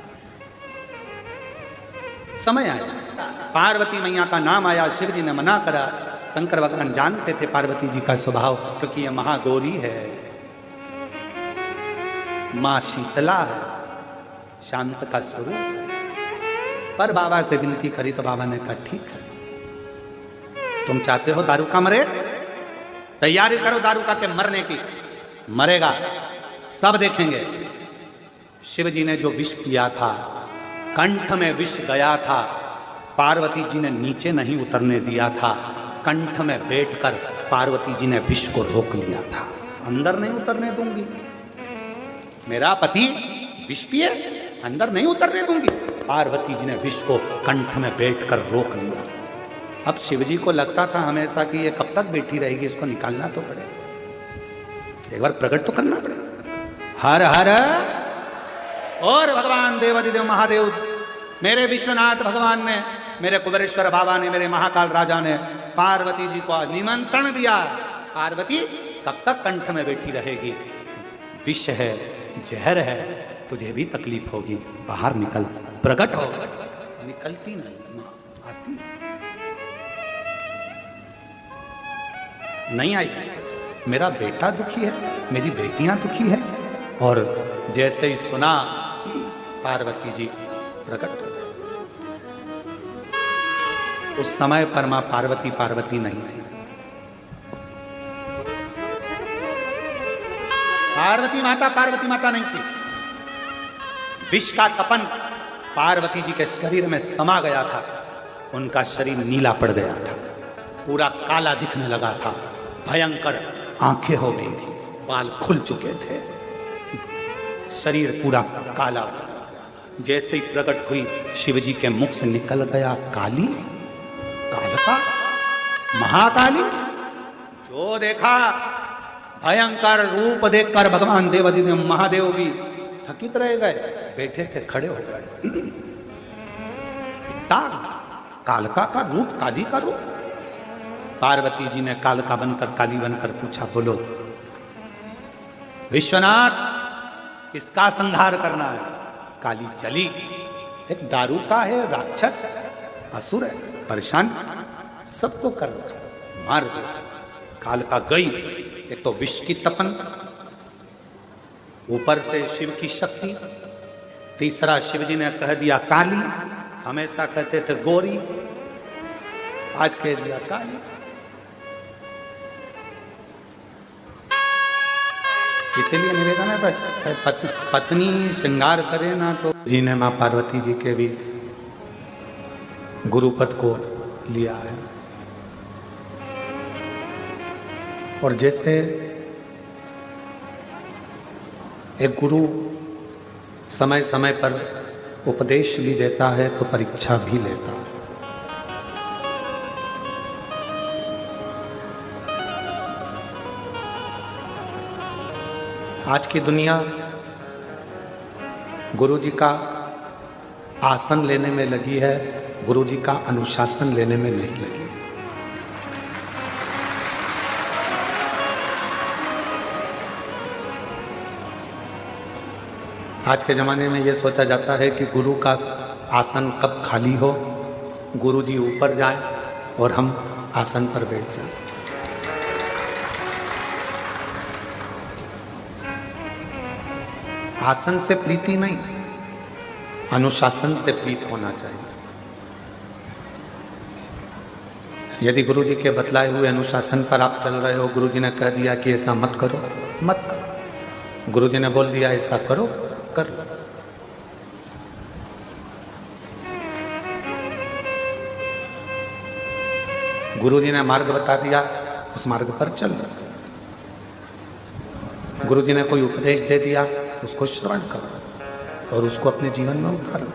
समय आया, पार्वती मैया का नाम आया, शिव जी ने मना करा। शंकर भगवान जानते थे पार्वती जी का स्वभाव, क्योंकि यह महागौरी है, मां शीतला है, शांत का स्वरूप। पर बाबा से विनती करी तो बाबा ने कहा ठीक है, तुम चाहते हो दारू का मरे, तैयारी करो दारू का के मरने की। मरेगा, सब देखेंगे। शिव जी ने जो विष पिया था, कंठ में विष गया था, पार्वती जी ने नीचे नहीं उतरने दिया था, कंठ में बैठकर पार्वती जी ने विष को रोक लिया था। अंदर नहीं उतरने दूंगी, मेरा पति विष पिए, अंदर नहीं उतरने दूंगी। पार्वती जी ने विष को कंठ में बैठकर रोक लिया। अब शिव जी को लगता था हमेशा कि ये कब तक बैठी रहेगी, इसको निकालना तो पड़ेगा, एक बार प्रकट तो करना पड़ेगा। हर हर, और भगवान देवादिदेव महादेव, मेरे विश्वनाथ भगवान ने, मेरे कुबेरेश्वर बाबा ने, मेरे महाकाल राजा ने पार्वती जी को निमंत्रण दिया, पार्वती कब तक कंठ में बैठी रहेगी, विष है, जहर है, तुझे भी तकलीफ होगी, बाहर निकल, प्रकट हो। निकलती नहीं, आती नहीं, आई। मेरा बेटा दुखी है, मेरी बेटियां दुखी है। और जैसे ही सुना, पार्वती जी प्रकट हो गए। उस समय पर मां पार्वती पार्वती नहीं थी, पार्वती माता नहीं थी। विष का तपन पार्वती जी के शरीर में समा गया था, उनका शरीर नीला पड़ गया था, पूरा काला दिखने लगा था, भयंकर आंखें हो गई थी, बाल खुल चुके थे, शरीर पूरा काला। जैसे ही प्रकट हुई, शिवजी के मुख से निकल गया काली, कालका, महाकाली। जो देखा, भयंकर रूप देखकर भगवान देवादिदेव महादेव भी थकित रह गए, बैठे थे खड़े हो गए। कालका का रूप, काली का रूप। पार्वती जी ने कालका बनकर, काली बनकर पूछा, बोलो विश्वनाथ, इसका संहार करना है। काली चली, एक दारू का है, राक्षस असुर है, परेशान, सबको कर मार दो। कालका गई, एक तो विष की तपन, ऊपर से शिव की शक्ति, तीसरा शिवजी ने कह दिया काली, हमेशा कहते थे गोरी, आज कह दिया काली। इसीलिए निवेदन है, पत्नी श्रृंगार करे ना तो। जी ने मां पार्वती जी के भी गुरुपद को लिया है। और जैसे एक गुरु समय समय पर उपदेश भी देता है तो परीक्षा भी लेता है। आज की दुनिया गुरु जी का आसन लेने में लगी है, गुरु जी का अनुशासन लेने में नहीं लगी है। आज के ज़माने में ये सोचा जाता है कि गुरु का आसन कब खाली हो, गुरु जी ऊपर जाएं और हम आसन पर बैठ जाएं। आसन से प्रीति नहीं, अनुशासन से प्रीत होना चाहिए। यदि गुरु जी के बतलाए हुए अनुशासन पर आप चल रहे हो, गुरु जी ने कह दिया कि ऐसा मत करो, मत करो। गुरु जी ने बोल दिया ऐसा करो, कर लो। गुरु जी ने मार्ग बता दिया, उस मार्ग पर चल जाओ। गुरु जी ने कोई उपदेश दे दिया, उसको श्रवण करो और उसको अपने जीवन में उतारो।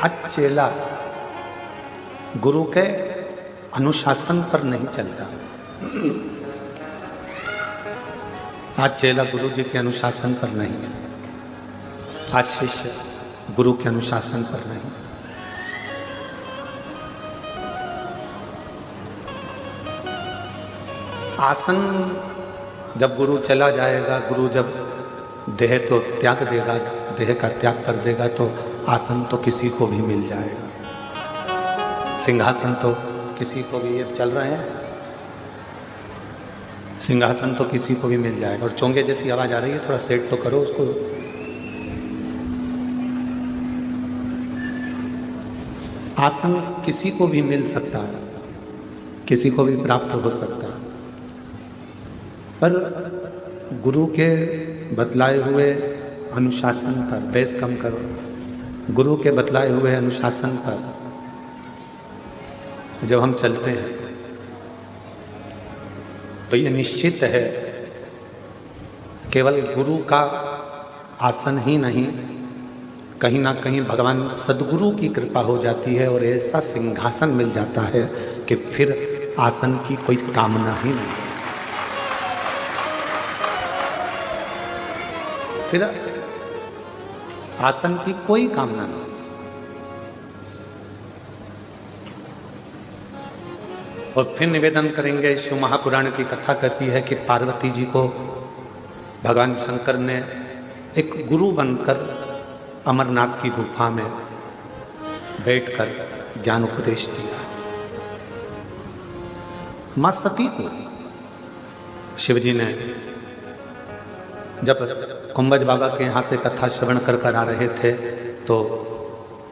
आज चेला गुरु के अनुशासन पर नहीं चलता। आज चेला गुरु जी के अनुशासन पर नहीं है। आज शिष्य गुरु के अनुशासन पर नहीं। आसन जब गुरु चला जाएगा, गुरु जब देह तो त्याग देगा, देह का त्याग कर देगा, तो आसन तो किसी को भी मिल जाएगा। सिंहासन तो किसी को भी, ये चल रहे हैं, सिंहासन तो किसी को भी मिल जाएगा। और चोंगे जैसी आवाज आ रही है, थोड़ा सेट तो करो उसको। आसन किसी को भी मिल सकता है, किसी को भी प्राप्त हो सकता है, पर गुरु के बतलाए हुए अनुशासन पर, बेस कम करो, गुरु के बतलाए हुए अनुशासन पर जब हम चलते हैं तो ये निश्चित है, केवल गुरु का आसन ही नहीं, कहीं ना कहीं भगवान सद्गुरु की कृपा हो जाती है और ऐसा सिंहासन मिल जाता है कि फिर आसन की कोई कामना ही नहीं। फिर आसन की कोई कामना नहीं। और फिर निवेदन करेंगे, शिव महापुराण की कथा कहती है कि पार्वती जी को भगवान शंकर ने एक गुरु बनकर अमरनाथ की गुफा में बैठकर ज्ञान उपदेश दिया। मां सती को शिव जी ने जब कुंभज बाबा के यहाँ से कथा श्रवण कर आ रहे थे, तो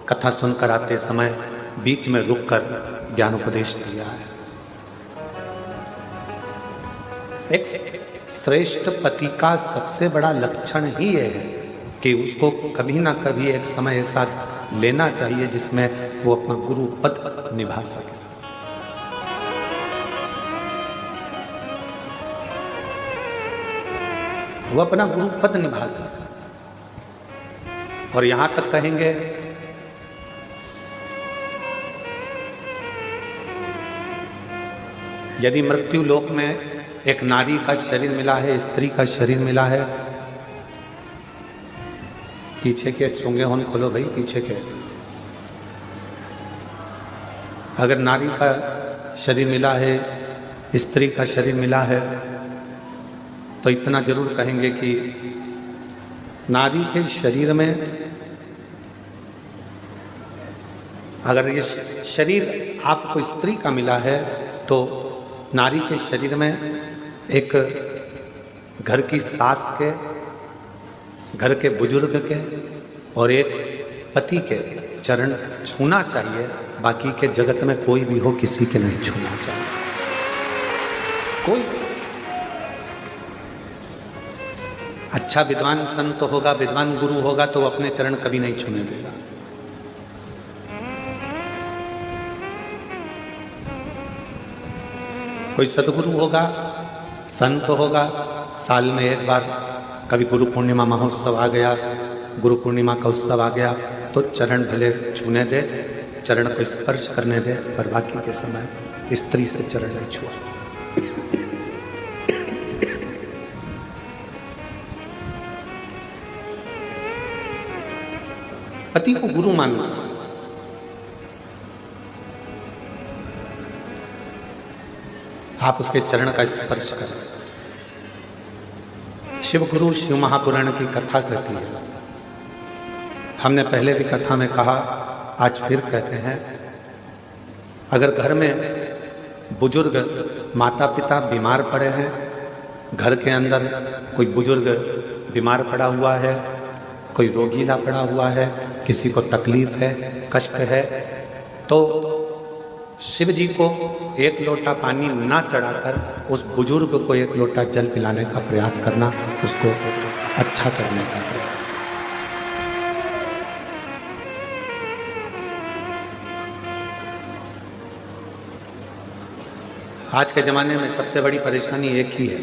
कथा सुनकर आते समय बीच में रुककर ज्ञान उपदेश दिया है। एक श्रेष्ठ पति का सबसे बड़ा लक्षण ही ये है कि उसको कभी ना कभी एक समय ऐसा लेना चाहिए जिसमें वो अपना गुरु पद निभा सके। वो अपना गुरु पद निभा सके। और यहां तक कहेंगे यदि मृत्यु लोक में एक नारी का शरीर मिला है, स्त्री का शरीर मिला है, पीछे के चोंगे होने खोलो भाई, पीछे के, अगर नारी का शरीर मिला है, स्त्री का शरीर मिला है, तो इतना जरूर कहेंगे कि नारी के शरीर में अगर ये शरीर आपको स्त्री का मिला है, तो नारी के शरीर में एक घर की सास के, घर के बुजुर्ग के और एक पति के चरण छूना चाहिए। बाकी के जगत में कोई भी हो, किसी के नहीं छूना चाहिए। कोई अच्छा विद्वान संत होगा, विद्वान गुरु होगा, तो वो अपने चरण कभी नहीं छूने देगा। कोई सदगुरु होगा, संत होगा, साल में एक बार कभी गुरु पूर्णिमा महोत्सव आ गया, गुरु पूर्णिमा का उत्सव आ गया तो चरण भले छूने दे, चरण को स्पर्श करने दे, पर बाकी के समय स्त्री से चरण नहीं छुआ। पति को गुरु मानना, आप उसके चरण का स्पर्श करें। शिव गुरु शिव महापुराण की कथा कहती है, हमने पहले भी कथा में कहा, आज फिर कहते हैं, अगर घर में बुजुर्ग माता पिता बीमार पड़े हैं, घर के अंदर कोई बुजुर्ग बीमार पड़ा हुआ है, कोई रोगीला पड़ा हुआ है, किसी को तकलीफ है, कष्ट है, तो शिव जी को एक लोटा पानी ना चढ़ाकर उस बुजुर्ग को एक लोटा जल पिलाने का प्रयास करना, उसको अच्छा करने का प्रयास। आज के जमाने में सबसे बड़ी परेशानी एक ही है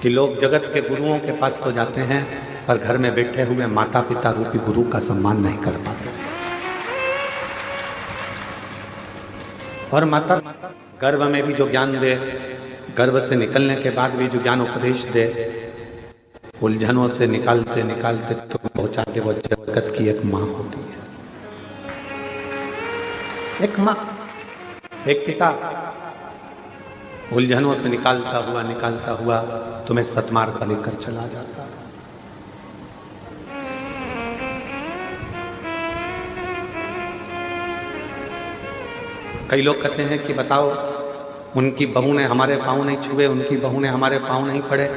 कि लोग जगत के गुरुओं के पास तो जाते हैं, पर घर में बैठे हुए माता पिता रूपी गुरु का सम्मान नहीं कर पाते। और माता गर्भ में भी जो ज्ञान दे, गर्भ से निकलने के बाद भी जो ज्ञान उपदेश दे, उलझनों से निकालते निकालते तो पहुंचाते वो जगत की एक माँ होती है। एक माँ, एक पिता उलझनों से निकालता हुआ तुम्हें सतमार्ग पर लेकर चला जाता। कई लोग कहते हैं कि बताओ, उनकी बहू ने हमारे पाँव नहीं छुए, उनकी बहू ने हमारे पाँव नहीं पड़े,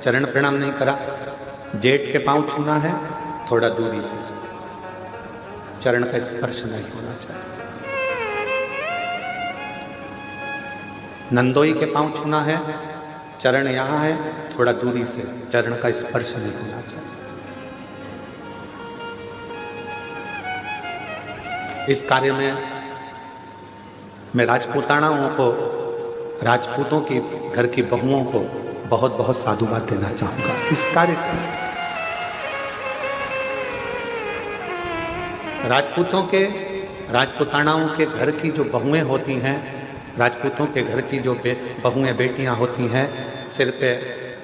चरण प्रणाम नहीं करा। जेठ के पाँव छूना है, थोड़ा दूरी से, चरण का स्पर्श नहीं होना चाहिए। नंदोई के पाँव छूना है, चरण यहाँ है, थोड़ा दूरी से, चरण का स्पर्श नहीं होना चाहिए। इस कार्य में मैं राजपूतानाओं को, राजपूतों की घर की बहुओं को बहुत बहुत साधुवाद देना चाहूंगा। इस कार्य को राजपूतों के, राजपूतानाओं के घर की जो बहुएं होती हैं, राजपूतों के घर की जो बहुएं बेटियां होती हैं, सिर पे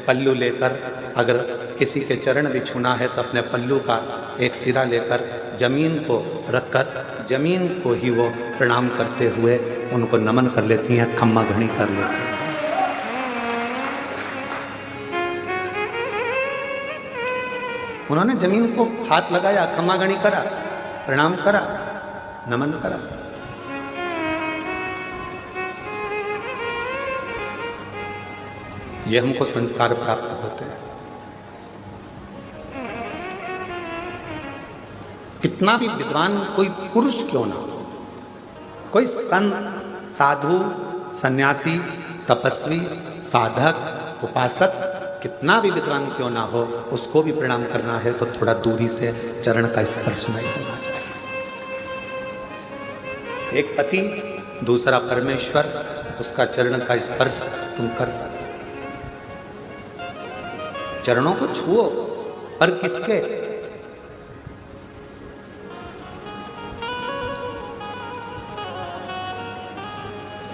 पल्लू लेकर अगर किसी के चरण भी छूना है तो अपने पल्लू का एक सिरा लेकर जमीन को रखकर जमीन को ही वो प्रणाम करते हुए उनको नमन कर लेती हैं, खम्मा घड़ी कर लेती हैं। उन्होंने जमीन को हाथ लगाया, खम्मा घड़ी करा, प्रणाम करा, नमन करा। ये हमको संस्कार प्राप्त होते हैं। कितना भी विद्वान कोई पुरुष क्यों ना हो, कोई संत, साधु, सन्यासी, तपस्वी, साधक, उपासक, कितना भी विद्वान क्यों ना हो, उसको भी प्रणाम करना है तो थोड़ा दूरी से चरण का स्पर्श नहीं होना चाहिए। एक पति, दूसरा परमेश्वर, उसका चरण का स्पर्श तुम कर सकते। चरणों को छुओ, पर किसके?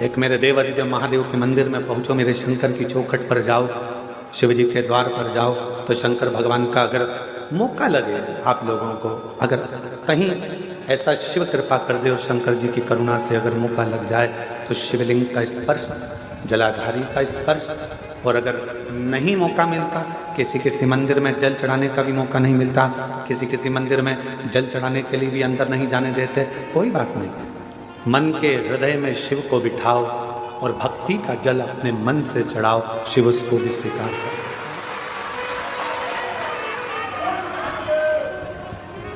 एक मेरे देव अधिदेव महादेव के मंदिर में पहुंचो, मेरे शंकर की चौखट पर जाओ, शिव जी के द्वार पर जाओ, तो शंकर भगवान का अगर मौका लगे आप लोगों को, अगर कहीं ऐसा शिव कृपा कर दे और शंकर जी की करुणा से अगर मौका लग जाए तो शिवलिंग का स्पर्श, जलाधारी का स्पर्श, और अगर नहीं मौका मिलता, किसी किसी मंदिर में जल चढ़ाने का भी मौका नहीं मिलता, किसी किसी मंदिर में जल चढ़ाने के लिए भी अंदर नहीं जाने देते, कोई बात नहीं, मन के हृदय में शिव को बिठाओ और भक्ति का जल अपने मन से चढ़ाओ, शिव उसको भी स्वीकार करो।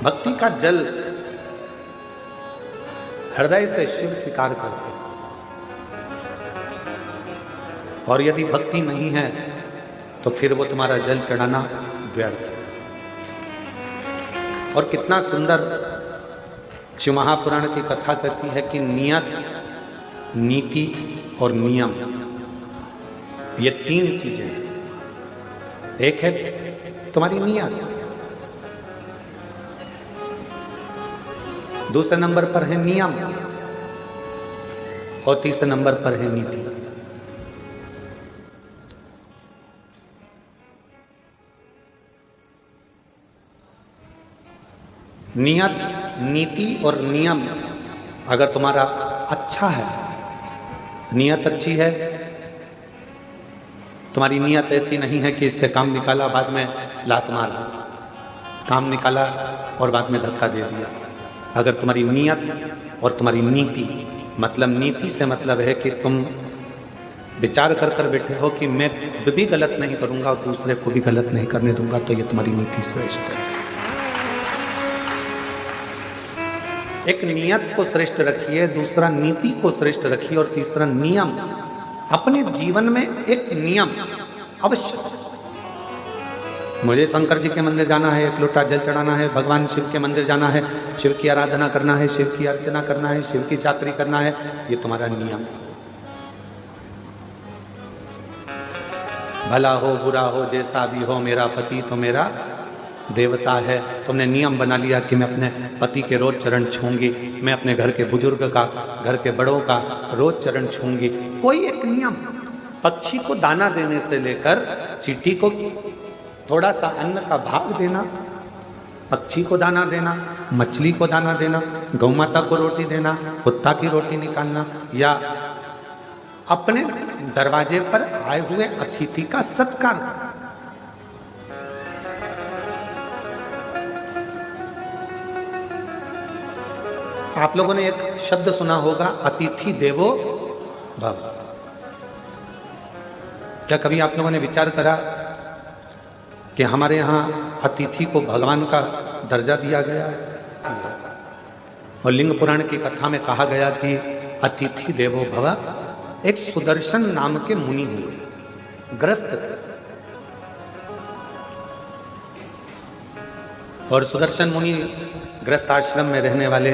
भक्ति का जल हृदय से शिव स्वीकार करते, और यदि भक्ति नहीं है तो फिर वो तुम्हारा जल चढ़ाना व्यर्थ है। और कितना सुंदर शिव महापुराण की कथा कहती है कि नियत नीति और नियम, ये तीन चीजें हैं। एक है तुम्हारी नियत, दूसरे नंबर पर है नियम और तीसरे नंबर पर है नीति। नियत, नीति और नियम अगर तुम्हारा अच्छा है, नियत अच्छी है, तुम्हारी नियत ऐसी नहीं है कि इससे काम निकाला बाद में लात मार दी, काम निकाला और बाद में धक्का दे दिया। अगर तुम्हारी नियत और तुम्हारी नीति, मतलब नीति से मतलब है कि तुम विचार कर कर बैठे हो कि मैं खुद भी गलत नहीं करूंगा और दूसरे को भी गलत नहीं करने दूंगा, तो ये तुम्हारी नीति श्रेष्ठ है। एक नियत को श्रेष्ठ रखिए, दूसरा नीति को श्रेष्ठ रखिए और तीसरा नियम। अपने जीवन में एक नियम अवश्य, मुझे शंकर जी के मंदिर जाना है, एक लोटा जल चढ़ाना है, भगवान शिव के मंदिर जाना है, शिव की आराधना करना है, शिव की अर्चना करना है, शिव की चाकरी करना है, ये तुम्हारा नियम। भला हो बुरा हो जैसा भी हो, मेरा पति तो मेरा देवता है। तुमने नियम बना लिया कि मैं अपने पति के रोज चरण छूंगी, मैं अपने घर के बुजुर्ग का, घर के बड़ों का रोज चरण छूंगी। कोई एक नियम, पक्षी को दाना देने से लेकर चींटी को थोड़ा सा अन्न का भाग देना, पक्षी को दाना देना, मछली को दाना देना, गौ माता को रोटी देना, कुत्ता की रोटी निकालना, या अपने दरवाजे पर आए हुए अतिथि का सत्कार। आप लोगों ने एक शब्द सुना होगा, अतिथि देवो भव। क्या कभी आप लोगों ने विचार करा कि हमारे यहाँ अतिथि को भगवान का दर्जा दिया गया है? और लिंग पुराण की कथा में कहा गया कि अतिथि देवो भव। एक सुदर्शन नाम के मुनि हुए, ग्रस्त थे, और सुदर्शन मुनि ग्रस्त आश्रम में रहने वाले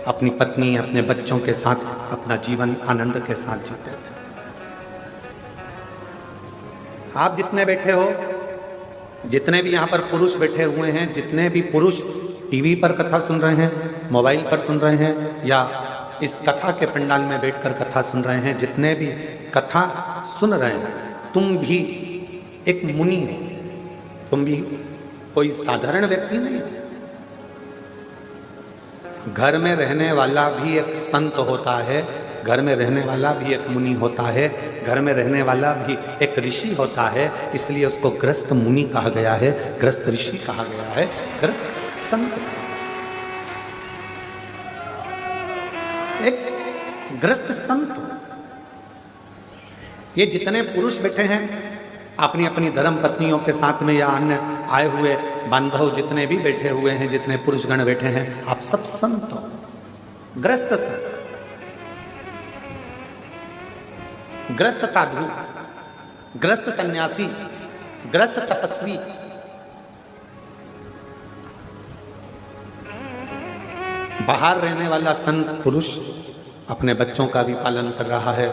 अपनी पत्नी, अपने बच्चों के साथ अपना जीवन आनंद के साथ जीते थे। आप जितने बैठे हो, जितने भी यहाँ पर पुरुष बैठे हुए हैं, जितने भी पुरुष टीवी पर कथा सुन रहे हैं, मोबाइल पर सुन रहे हैं, या इस कथा के पंडाल में बैठकर कथा सुन रहे हैं, जितने भी कथा सुन रहे हैं, तुम भी एक मुनि हो, तुम भी कोई साधारण व्यक्ति नहीं। घर में रहने वाला भी एक संत होता है, घर में रहने वाला भी एक मुनि होता है, घर में रहने वाला भी एक ऋषि होता है। इसलिए उसको ग्रस्त मुनि कहा गया है, ग्रस्त ऋषि कहा गया है, ग्रस्त संत। एक ग्रस्त संत, ये जितने पुरुष बैठे हैं अपनी अपनी धर्म पत्नियों के साथ में, या अन्य आए हुए बांधव जितने भी बैठे हुए हैं, जितने पुरुषगण बैठे हैं, आप सब संत हो, ग्रस्त संत, ग्रस्त साधु, ग्रस्त सन्यासी, ग्रस्त तपस्वी। बाहर रहने वाला संत पुरुष अपने बच्चों का भी पालन कर रहा है,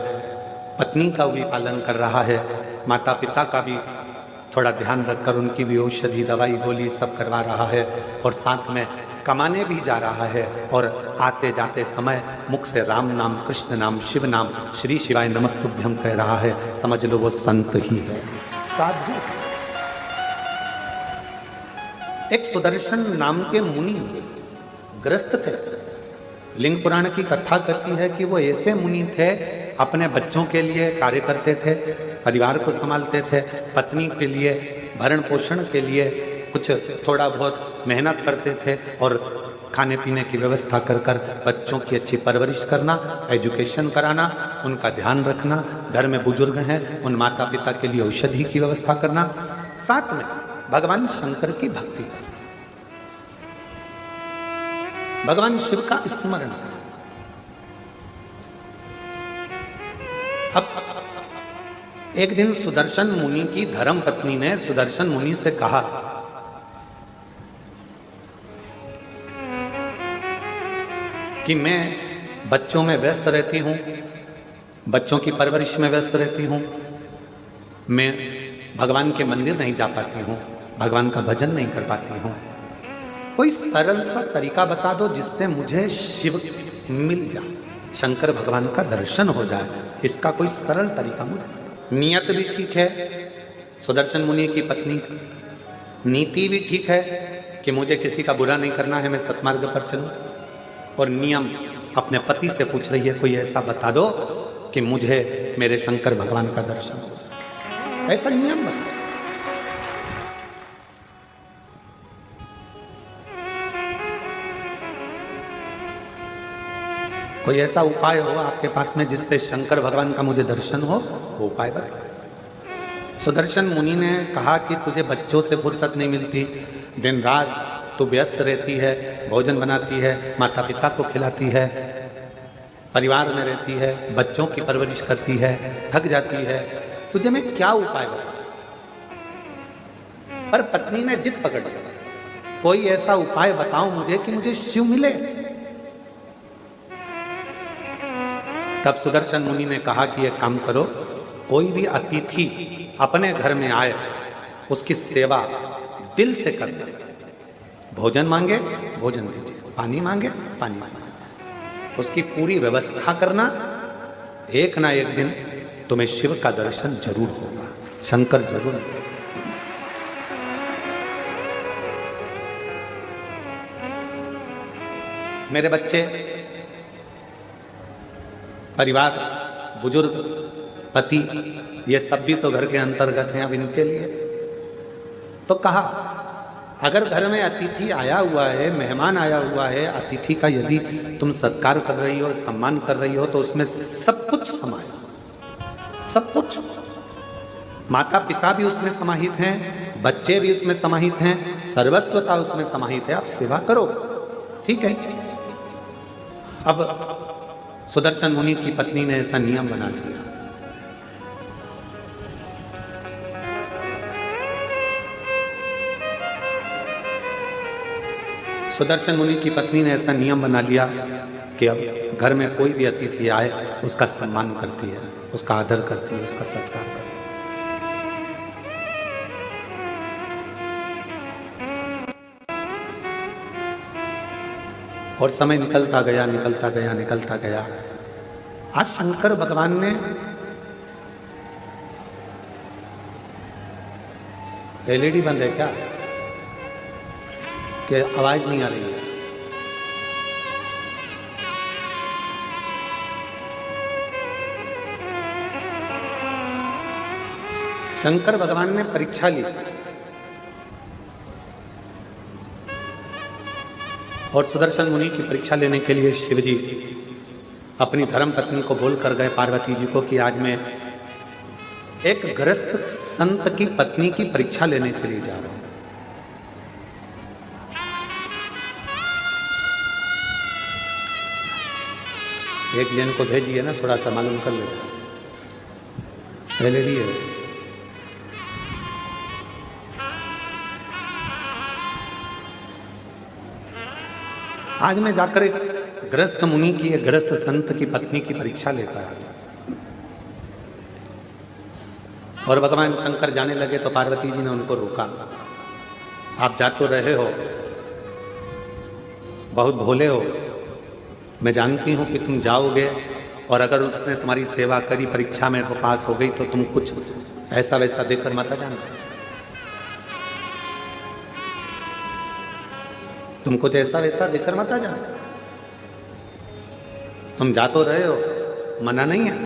पत्नी का भी पालन कर रहा है, माता पिता का भी थोड़ा ध्यान रखकर उनकी भी औषधि दवाई गोली सब करवा रहा है, और साथ में कमाने भी जा रहा है, और आते जाते समय मुख से राम नाम, कृष्ण नाम, शिव नाम, श्री शिवाय नमस्तुभ्यम कह रहा है। समझ लो वो संत ही है, साधु। एक सुदर्शन नाम के मुनि ग्रस्त थे। लिंग पुराण की कथा कहती है कि वो ऐसे मुनि थे, अपने बच्चों के लिए कार्य करते थे, परिवार को संभालते थे, पत्नी के लिए भरण पोषण के लिए कुछ थोड़ा बहुत मेहनत करते थे, और खाने पीने की व्यवस्था कर कर बच्चों की अच्छी परवरिश करना, एजुकेशन कराना, उनका ध्यान रखना, घर में बुजुर्ग हैं उन माता पिता के लिए औषधि की व्यवस्था करना, साथ में भगवान शंकर की भक्ति, भगवान शिव का स्मरण। अब एक दिन सुदर्शन मुनि की धर्म पत्नी ने सुदर्शन मुनि से कहा, कि मैं बच्चों में व्यस्त रहती हूँ, बच्चों की परवरिश में व्यस्त रहती हूँ, मैं भगवान के मंदिर नहीं जा पाती हूँ, भगवान का भजन नहीं कर पाती हूँ। कोई सरल सा तरीका बता दो जिससे मुझे शिव मिल जाए, शंकर भगवान का दर्शन हो जाए। इसका कोई सरल तरीका मुझे। नियत भी ठीक है सुदर्शन मुनि की पत्नी, नीति भी ठीक है कि मुझे किसी का बुरा नहीं करना है, मैं सत्मार्ग पर चलूं। और नियम अपने पति से पूछ रही है, कोई ऐसा बता दो कि मुझे मेरे शंकर भगवान का दर्शन हो। ऐसा नियम बता। कोई ऐसा उपाय हो आपके पास में जिससे शंकर भगवान का मुझे दर्शन हो, वो उपाय बता। सुदर्शन मुनि ने कहा कि तुझे बच्चों से फुर्सत नहीं मिलती, दिन रात तू व्यस्त रहती है, भोजन बनाती है, माता पिता को खिलाती है, परिवार में रहती है, बच्चों की परवरिश करती है, थक जाती है, तुझे मैं क्या उपाय बताऊं। पर पत्नी ने जिद पकड़ ली, कोई ऐसा उपाय बताओ मुझे कि मुझे शिव मिले। तब सुदर्शन मुनि ने कहा कि एक काम करो, कोई भी अतिथि अपने घर में आए उसकी सेवा दिल से करना। भोजन मांगे भोजन दीजिए, पानी मांगे पानी मांगे, उसकी पूरी व्यवस्था करना। एक ना एक दिन तुम्हें शिव का दर्शन जरूर होगा, शंकर जरूर होगा। मेरे बच्चे, परिवार, बुजुर्ग, पति, ये सब भी तो घर के अंतर्गत हैं। अब इनके लिए तो कहा, अगर घर में अतिथि आया हुआ है, मेहमान आया हुआ है, अतिथि का यदि तुम सत्कार कर रही हो, सम्मान कर रही हो, तो उसमें सब कुछ समाहित, सब कुछ। माता पिता भी उसमें समाहित हैं, बच्चे भी उसमें समाहित हैं, सर्वस्वता उसमें समाहित है। आप सेवा करो, ठीक है। अब सुदर्शन मुनि की पत्नी ने ऐसा नियम बना दिया। सुदर्शन मुनि की पत्नी ने ऐसा नियम बना लिया कि अब घर में कोई भी अतिथि आए उसका सम्मान करती है, उसका आदर करती है, उसका सत्कार करती है। और समय निकलता गया, निकलता गया, निकलता गया। आज शंकर भगवान ने एलईडी बंद है क्या कि आवाज नहीं आ रही है? शंकर भगवान ने परीक्षा ली और सुदर्शन मुनि की परीक्षा लेने के लिए शिवजी अपनी धर्म पत्नी को बोल कर गए, पार्वती जी को, कि आज मैं एक गृहस्थ संत की पत्नी की परीक्षा लेने के लिए जा रहा हूं। एक जन को भेजिए ना, थोड़ा सा मालूम कर लेता। पहले भी है। आज मैं जाकर एक गृहस्थ मुनि की, एक गृहस्थ संत की पत्नी की परीक्षा लेकर आ गया। और भगवान शंकर जाने लगे तो पार्वती जी ने उनको रोका। आप जा तो रहे हो, बहुत भोले हो, मैं जानती हूं कि तुम जाओगे और अगर उसने तुम्हारी सेवा करी, परीक्षा में तो पास हो गई, तो तुम कुछ ऐसा वैसा देकर मत जाना। तुम कुछ ऐसा वैसा देकर मत आ जाना। तुम जा तो रहे हो, मना नहीं है।